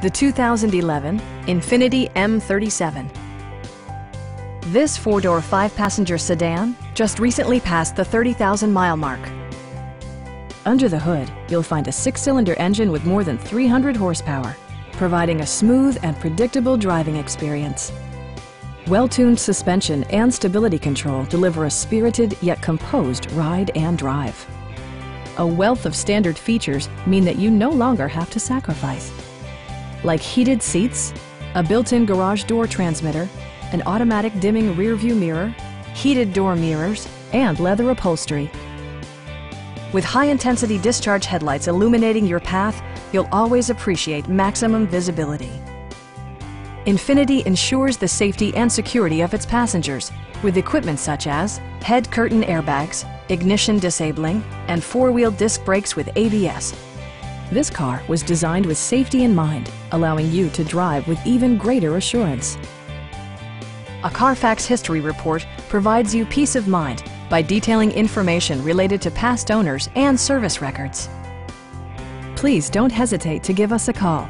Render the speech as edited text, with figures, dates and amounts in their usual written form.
the 2011 Infiniti M37. This four-door, five-passenger sedan just recently passed the 30,000-mile mark. Under the hood, you'll find a six-cylinder engine with more than 300 horsepower, providing a smooth and predictable driving experience. Well-tuned suspension and stability control deliver a spirited yet composed ride and drive. A wealth of standard features mean that you no longer have to sacrifice, like heated seats, a built-in garage door transmitter, an automatic dimming rear-view mirror, heated door mirrors, and leather upholstery. With high-intensity discharge headlights illuminating your path, you'll always appreciate maximum visibility. Infiniti ensures the safety and security of its passengers with equipment such as head curtain airbags, ignition disabling, and four-wheel disc brakes with ABS. This car was designed with safety in mind, allowing you to drive with even greater assurance. A Carfax history report provides you peace of mind by detailing information related to past owners and service records. Please don't hesitate to give us a call.